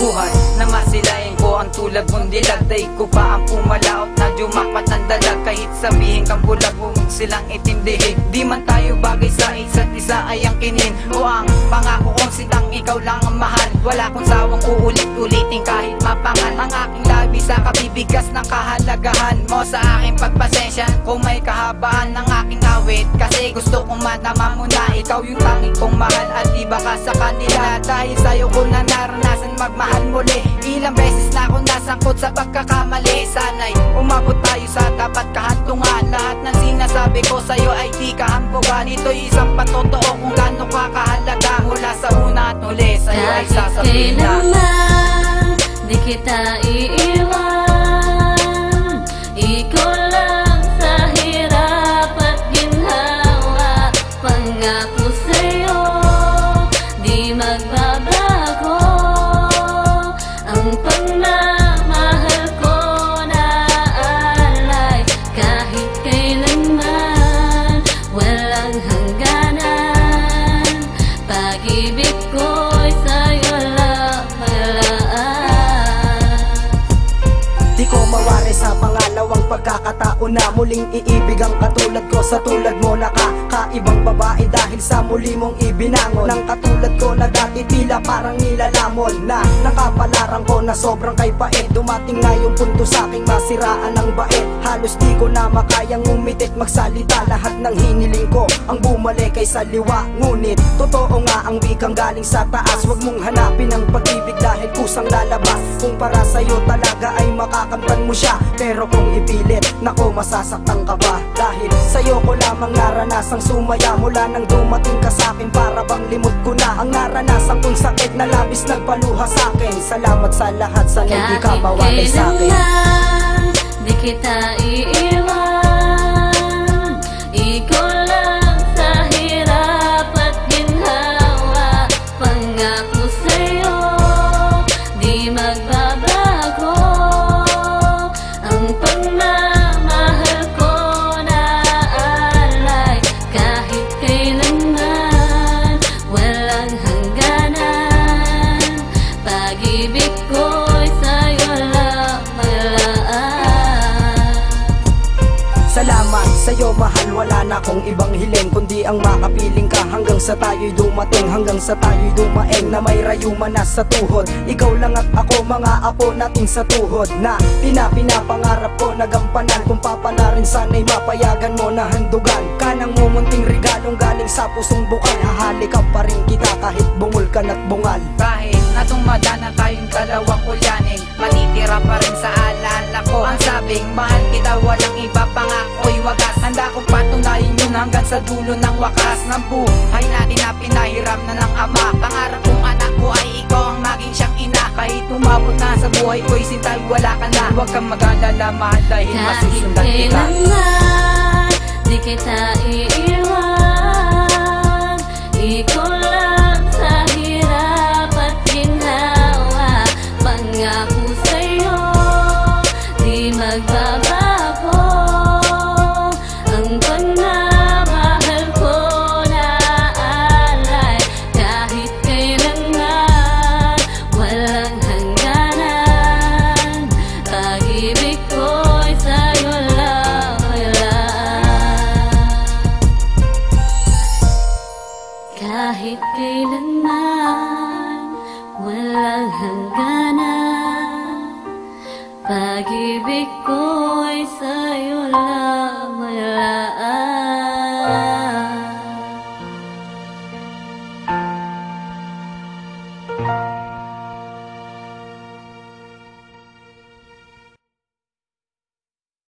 buhay na masilayan ko ang tulad mong dilag. Daig ko pa ang pumalaot na jumakpat ng dalag. Kahit sabihin kang bulag, huwag silang itindihin. Di man tayo bagay sa isa't isa ay ang kinin o ang pangako kong sitang ikaw lang ang mahal. Wala kong sawang uulit-ulitin kahit mapangal ang aking labi sa kabibigas ng kahalagahan mo. Sa aking pagpasensya kung may kahabaan ng aking awit, kasi gusto kong matama mo na ikaw yung tanging kong mahal at iba ka sa kanila. Dahil sa'yo ko na naranasan magmahal muli. Ilang beses na ako nasangkot sa pagkakamali. Sana'y umabot tayo sa tapat kahantungan. Lahat ng sinasabi ko sa'yo ay di kahambugan. Ito'y isang patotoo kung gaano ka kahalaga. Mula sa una at huli sa'yo ay sasabihin na kailanman di kita iiwan. Ikaw lang sa hirap at ginhawa. Pangako sa'yo di magbabago. Ang pagmamahal ko na alay kahit kailanman. Walang hangganan. Pag-ibig ko'y sa'yo lang malaan. Di ko mawari sa pangalawang pagkakataon na muling iibig ang katulad ko sa tulad mo. Nakakaibang babae dahil sa muli mong ibinangon. Nang katulad ko na dati tila parang nilalamon na nakapalarang ko na sobrang kay pait. Dumating na yung punto sa aking masiraan ng bait. Halos di ko na makayang umitit magsalita. Lahat ng hiniling ko ang bumalik kay sa liwa. Ngunit totoo nga ang wikang galing sa taas. Huwag mong hanapin ang pag-ibig dahil kusang lalabas. Kung para sa'yo talaga ay makakamtan mo siya, pero kung ipilit, nako masasaktan ka ba? Dahil sa'yo ko lamang naranasang sumaya. Mula nang dumating ka sa'kin para bang limot ko na ang naranasan kong sakit na labis nagpaluha sa'kin. Salamat sa lahat, sana di ka mawalay sa'kin. Di kita iiwan. Ikaw lang sa hirap at ginhawa. Pangako sa'yo di magbabago. Ang pagmamahal ko na alay kahit kailanman. Walang hangganan. Pag-ibig ko'y sa'yo lang malaan. Salamat sa'yo mahal, wala na akong ibang hiling kundi ang makapiling ka hanggang sa tayo'y dumating. Hanggang sa tayo'y dumaeng na may rayuman na sa tuhod. Ikaw lang at ako, mga apo nating sa tuhod na pinapangarap ko na gampanan. Kung papala rin sana'y mapayagan mo na handugan ka ng mumunting regalong galing sa pusong bukal. Hahalikan pa rin kita kahit bungol ka na't bungal. kahit na tumada na tayong dalawang kulyanin, matitira pa rin sa alala ko ang sabing mahal kita, walang iba pangako'y wagas. Handa kong patunayan yun hanggang sa dulo ng wakas ng buhay natin na pinahiram na ng ama. Pangarap kong anak ko ay ikaw ang maging siyang ina. Kahit umabot na sa buhay ko'y sintay wala ka na, huwag kang mag-alala mahal dahil masusundan kahit kita. kailanman di kita iiwan. Ikaw lang sa hirap at ginhawa. Pangako sa'yo di magbabago. Ang pagmamahal ko na alay kahit kailanman. Walang hangganan. Pag-ibig ko'y sa'yo lang malaan. Kahit kailanman. Walang hangganan. Pag-ibig ko'y sa'yo lang.